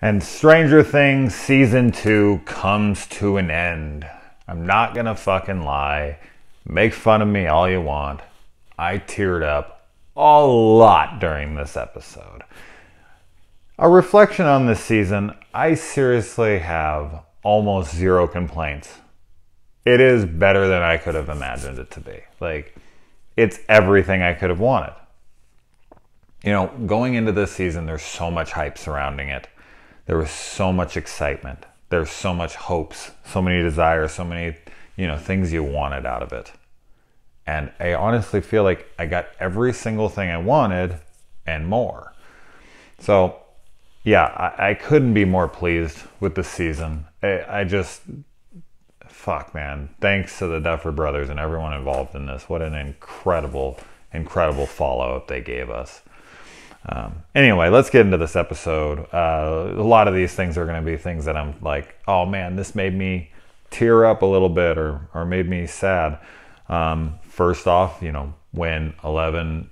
And Stranger Things Season 2 comes to an end. I'm not gonna fucking lie. Make fun of me all you want. I teared up a lot during this episode. A reflection on this season, I seriously have almost zero complaints. It is better than I could have imagined it to be. Like, it's everything I could have wanted. You know, going into this season, there's so much hype surrounding it. There was so much excitement. There's so much hopes, so many desires, so many, things you wanted out of it. And I honestly feel like I got every single thing I wanted and more. So, yeah, I couldn't be more pleased with the season. Fuck, man. Thanks to the Duffer Brothers and everyone involved in this. What an incredible, incredible follow-up they gave us. Anyway, let's get into this episode. A lot of these things are going to be things that I'm like, oh man, this made me tear up a little bit or made me sad. First off, when 11,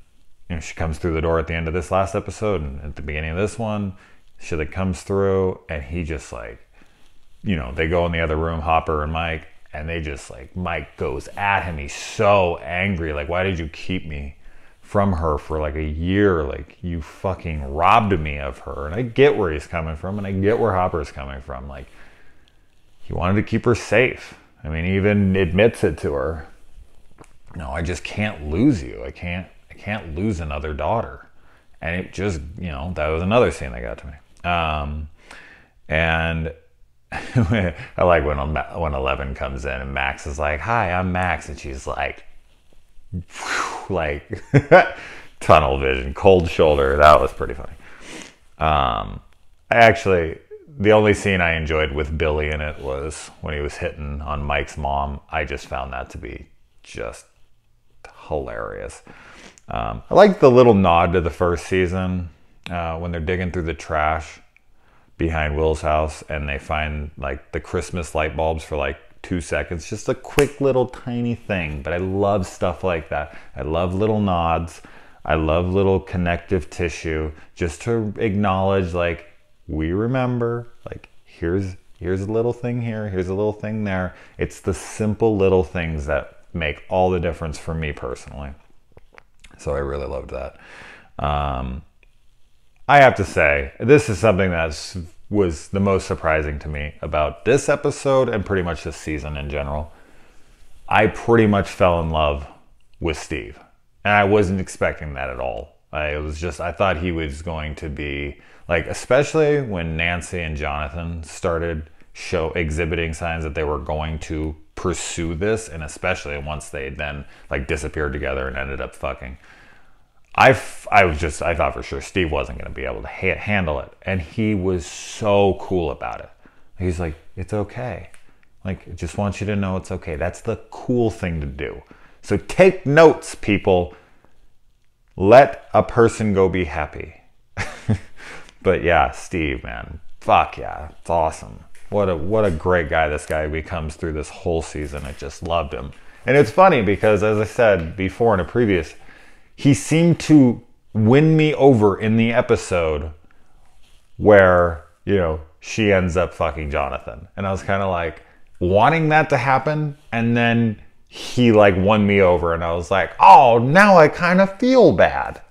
she comes through the door at the end of this last episode and at the beginning of this one, she comes through and he just they go in the other room, Hopper and Mike, and they just Mike goes at him. He's so angry. Why did you keep me from her for a year? You fucking robbed me of her. And I get where he's coming from, and I get where Hopper's coming from. He wanted to keep her safe. I mean, he even admits it to her. No, I just can't lose you. I can't lose another daughter. And it just, that was another scene that got to me. And I like when 11 comes in and Max is like, "Hi, I'm Max," and she's like tunnel vision, cold shoulder. That was pretty funny. The only scene I enjoyed with Billy in it was when he was hitting on Mike's mom. I just found that to be just hilarious. I like the little nod to the first season when they're digging through the trash behind Will's house and they find the Christmas light bulbs for 2 seconds. Just a quick little tiny thing, but I love stuff like that. I love little nods. I love little connective tissue just to acknowledge we remember, here's a little thing here, here's a little thing there. It's the simple little things that make all the difference for me personally. So I really loved that. I have to say, this is something that was the most surprising to me about this episode and pretty much this season in general. I pretty much fell in love with Steve. And I wasn't expecting that at all. I thought he was going to be, especially when Nancy and Jonathan started exhibiting signs that they were going to pursue this, and especially once they then disappeared together and ended up fucking. I thought for sure Steve wasn't going to be able to handle it. And he was so cool about it. He's like, "It's okay. I just want you to know it's okay." That's the cool thing to do. So take notes, people. Let a person go be happy. But yeah, Steve, man. Fuck yeah. It's awesome. What a great guy this guy becomes through this whole season. I just loved him. And it's funny because, as I said before in a previous, he seemed to win me over in the episode where, she ends up fucking Jonathan. And I was kind of wanting that to happen. And then he won me over and I was like, oh, now I kind of feel bad.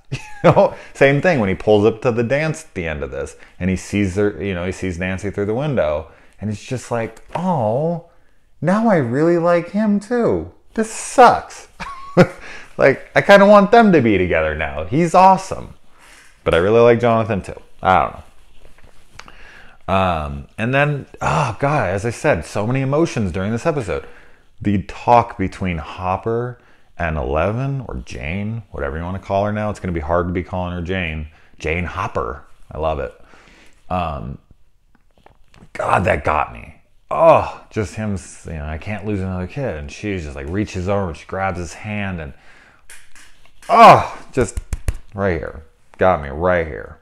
Same thing when he pulls up to the dance at the end of this and he sees her, he sees Nancy through the window and he's just like, oh, now I really like him too. This sucks. I kind of want them to be together now. He's awesome. But I really like Jonathan too. I don't know. And then, oh God, as I said, so many emotions during this episode. The talk between Hopper and 11, or Jane, whatever you want to call her now. It's going to be hard to be calling her Jane. Jane Hopper. I love it. God, that got me. Oh, just him, I can't lose another kid. And she just reaches over and she grabs his hand and just right here. Got me right here.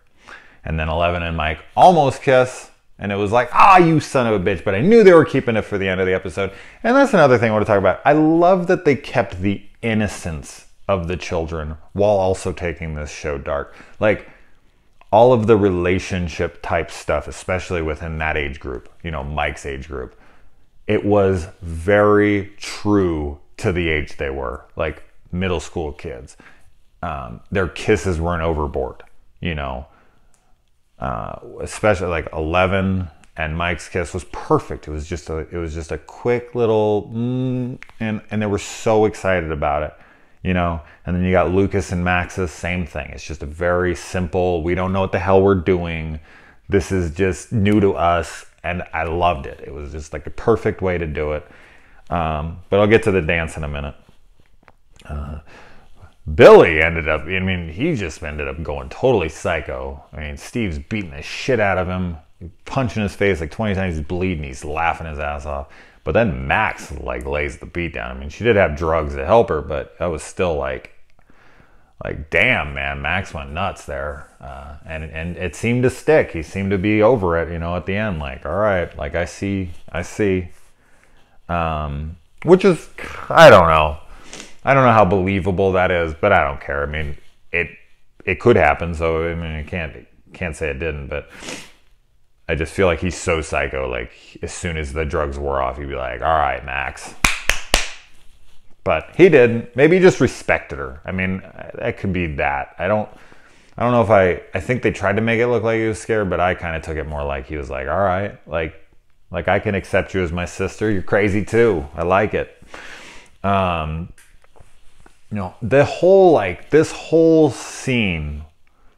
And then 11 and Mike almost kiss. And it was you son of a bitch. But I knew they were keeping it for the end of the episode. And that's another thing I want to talk about. I love that they kept the innocence of the children while also taking this show dark. all of the relationship type stuff, especially within that age group, you know, Mike's age group, it was very true to the age they were, like middle school kids. Their kisses weren't overboard, you know, especially like 11 and Mike's kiss was perfect. It was just a quick little, and they were so excited about it, you know. And then you got Lucas and Max's, same thing. It's just a very simple, we don't know what the hell we're doing. This is just new to us. And I loved it. It was just like the perfect way to do it. But I'll get to the dance in a minute. Billy ended up, I mean, he just ended up going totally psycho. I mean, Steve's beating the shit out of him, punching his face like 20 times, he's bleeding, he's laughing his ass off. But then Max like lays the beat down. I mean, she did have drugs to help her, but that was still like damn, man, Max went nuts there. And it seemed to stick. He seemed to be over it, you know, at the end. Like, all right, like I see. Which is, I don't know. I don't know how believable that is, but I don't care. I mean, it could happen, so I mean, you can't say it didn't, but I just feel like he's so psycho. Like, as soon as the drugs wore off, he'd be like, all right, Max. But he didn't. Maybe he just respected her. I mean, that could be that. I don't know if I think they tried to make it look like he was scared, but I kind of took it more like he was like, all right, like I can accept you as my sister. You're crazy too. I like it. You know, this whole scene,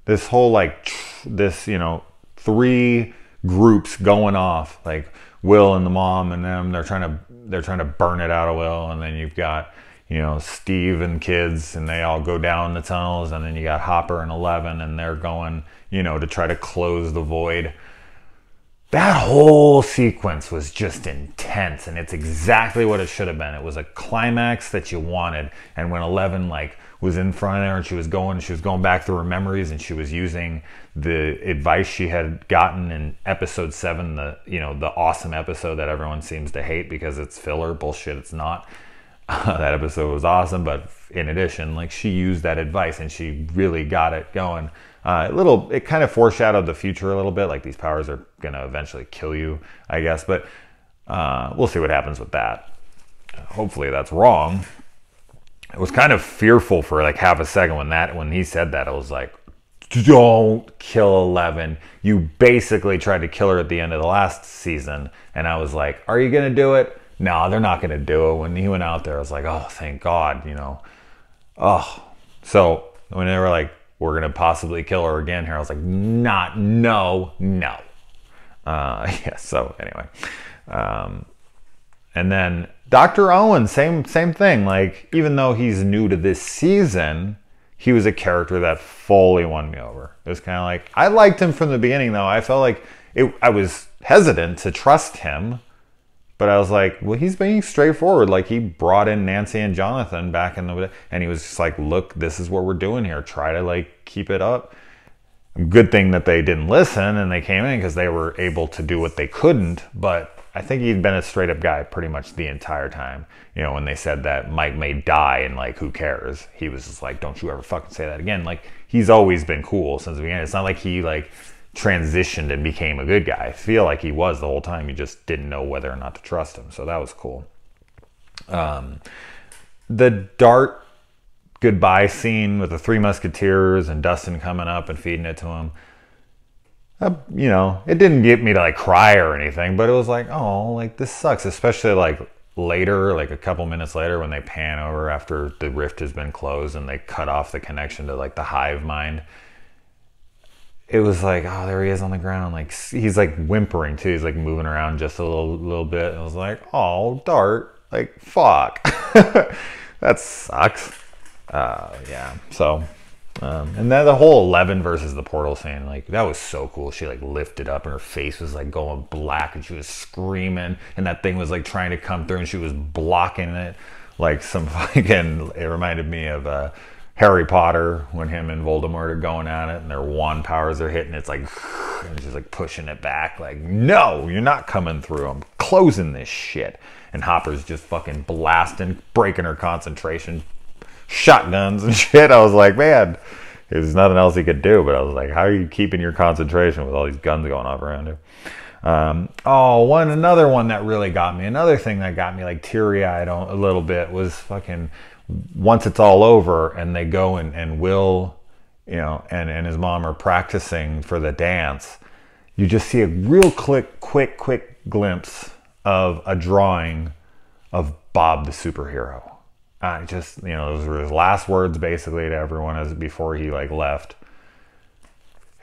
this, you know, 3 groups going off, like Will and the mom and them, they're trying to burn it out of Will. And then you've got, you know, Steve and kids, and they all go down the tunnels. And then you got Hopper and 11, and they're going, you know, to try to close the void. That whole sequence was just intense, and it's exactly what it should have been. It was a climax that you wanted. And when 11 like was in front of there, and she was going back through her memories, and she was using the advice she had gotten in episode 7, the awesome episode that everyone seems to hate because it's filler bullshit. It's not. That episode was awesome, but in addition, like, she used that advice and she really got it going. It kind of foreshadowed the future a little bit, like these powers are gonna eventually kill you, I guess, but we'll see what happens with that. Hopefully that's wrong. I was kind of fearful for like half a second when he said that. I was like, don't kill 11. You basically tried to kill her at the end of the last season, and I was like, are you gonna do it? No, they're not gonna do it. When he went out there, I was like, oh, thank God, you know. Oh, so when they were like, we're gonna possibly kill her again here, I was like, no. Yeah, so anyway. And then Dr. Owen, same thing. Like, even though he's new to this season, he was a character that fully won me over. It was kind of like, I liked him from the beginning, though. I felt like I was hesitant to trust him, but I was like, well, he's being straightforward. Like, he brought in Nancy and Jonathan back and he was just like, look, this is what we're doing here. Try to like keep it up. Good thing that they didn't listen and they came in, because they were able to do what they couldn't. But I think he'd been a straight up guy pretty much the entire time. You know, when they said that Mike may die and like, who cares? He was just like, don't you ever fucking say that again. Like, he's always been cool since the beginning. It's not like he like transitioned and became a good guy. I feel like he was the whole time. You just didn't know whether or not to trust him. So that was cool. The Dart goodbye scene with the 3 Musketeers and Dustin coming up and feeding it to him. You know, it didn't get me to like cry or anything, but it was like, oh, like this sucks. Especially like later, like a couple minutes later, when they pan over after the rift has been closed and they cut off the connection to like the hive mind. It was like, oh, there he is on the ground. Like, he's like whimpering too. He's like moving around just a little bit. And I was like, oh, Dart, like, fuck. That sucks. Yeah. So, and then the whole 11 versus the portal scene, like, that was so cool. She like lifted up and her face was like going black and she was screaming, and that thing was like trying to come through and she was blocking it like some fucking, it reminded me of, Harry Potter, when him and Voldemort are going at it and their wand powers are hitting, it's like, and she's like pushing it back, like, no, you're not coming through. I'm closing this shit. And Hopper's just fucking blasting, breaking her concentration, shotguns and shit. I was like, man, There's nothing else he could do. But I was like, how are you keeping your concentration with all these guns going off around you? Another one that really got me, another thing that got me like teary-eyed a little bit was fucking once it's all over and they go and Will, you know, and his mom are practicing for the dance. You just see a real quick glimpse of a drawing of Bob the superhero. I just, you know, those were his last words basically to everyone as before he like left.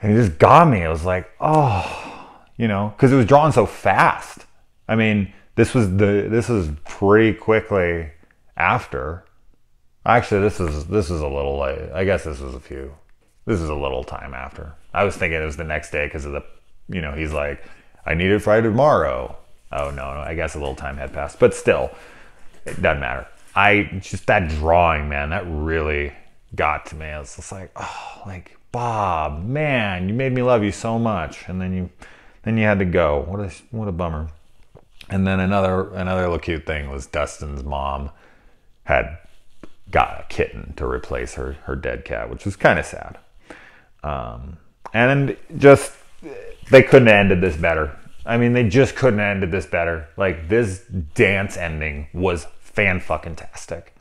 And it just got me. It was like, oh, you know, because it was drawn so fast. I mean, this was pretty quickly after. Actually, this is a little late. I guess this is a little time after. I was thinking it was the next day because of the, you know, he's like, I need it Friday tomorrow. Oh no, I guess a little time had passed, but still, it doesn't matter. Just that drawing, man, that really got to me. I was just like, oh, like Bob, man, you made me love you so much, and then you had to go. What a bummer. And then another little cute thing was Dustin's mom had got a kitten to replace her dead cat, which was kind of sad. And just they couldn't have ended this better. I mean, they just couldn't have ended this better. Like, this dance ending was fan-fucking-tastic.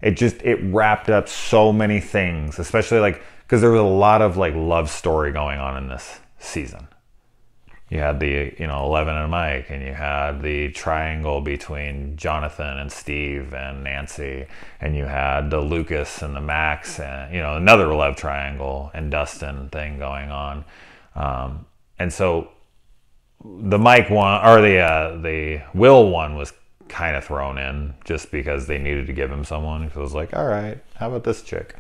It wrapped up so many things, especially like because there was a lot of like love story going on in this season. You had the, you know, Eleven and Mike, and you had the triangle between Jonathan and Steve and Nancy, and you had the Lucas and the Max, and, you know, another love triangle and Dustin thing going on. And so the Mike one, or the Will one, was kind of thrown in just because they needed to give him someone. It was like, all right, how about this chick?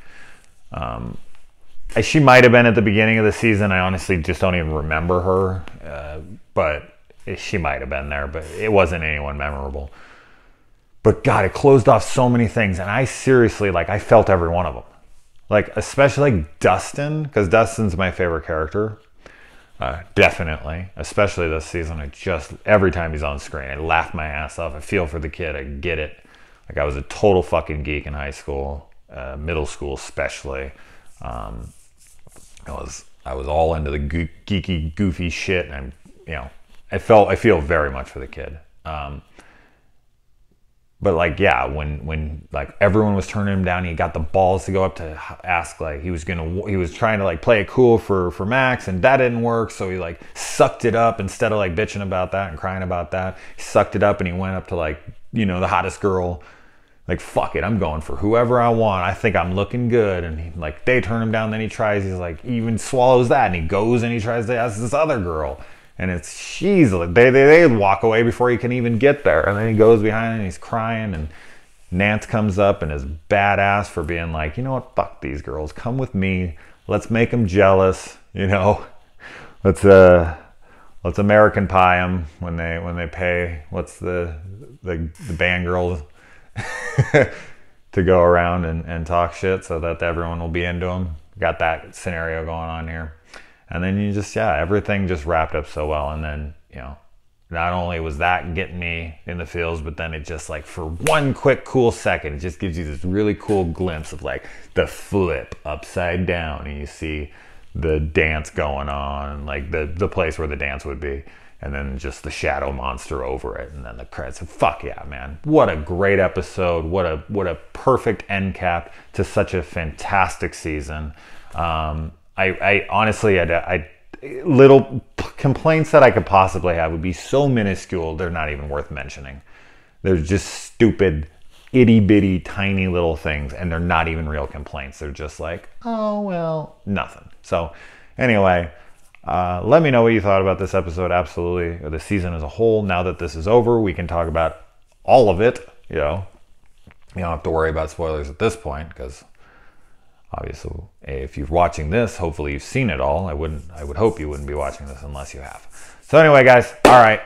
She might have been at the beginning of the season. I honestly just don't even remember her. But she might have been there, but it wasn't anyone memorable. But God, it closed off so many things. And I seriously, like, I felt every one of them. Like, especially like Dustin, because Dustin's my favorite character. Definitely. Especially this season. Every time he's on screen, I laugh my ass off. I feel for the kid. I get it. Like, I was a total fucking geek in high school, middle school especially. I was all into the geeky, goofy shit, and you know, I feel very much for the kid. But like, yeah, when like everyone was turning him down, he got the balls to go up to ask, like, he was trying to like play it cool for Max, and that didn't work, so he like sucked it up instead of like bitching about that and crying about that. He sucked it up and he went up to, like, you know, the hottest girl. Like, fuck it, I'm going for whoever I want. I think I'm looking good. And he, like, they turn him down. Then he tries. He's like, he even swallows that, and he goes and he tries to ask this other girl. And they walk away before he can even get there. And then he goes behind and he's crying. And Nance comes up and is badass for being like, you know what? Fuck these girls. Come with me. Let's make them jealous. You know, let's American Pie them when they pay. What's the band girl? To go around and talk shit so that everyone will be into them. Got that scenario going on here. And then you just, yeah, everything just wrapped up so well. And then, you know, not only was that getting me in the feels, but then it just, like, for one quick cool second, it just gives you this really cool glimpse of like the flip upside down, and you see the dance going on, and like the place where the dance would be. And then just the shadow monster over it, and then the credits. Fuck yeah, man! What a great episode! What a perfect end cap to such a fantastic season. I honestly, little complaints that I could possibly have would be so minuscule they're not even worth mentioning. They're just stupid, itty bitty, tiny little things, and they're not even real complaints. They're just like, oh well, nothing. So anyway. Let me know what you thought about this episode, absolutely, or the season as a whole. Now that this is over, we can talk about all of it. You know, you don't have to worry about spoilers at this point, because obviously, if you're watching this, hopefully you've seen it all. I would hope you wouldn't be watching this unless you have. So anyway, guys, all right.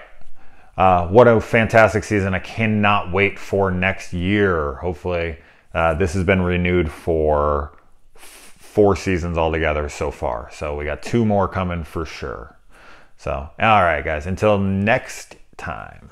What a fantastic season. I cannot wait for next year. Hopefully, this has been renewed for 4 seasons altogether so far. So we got 2 more coming for sure. So, all right, guys, until next time.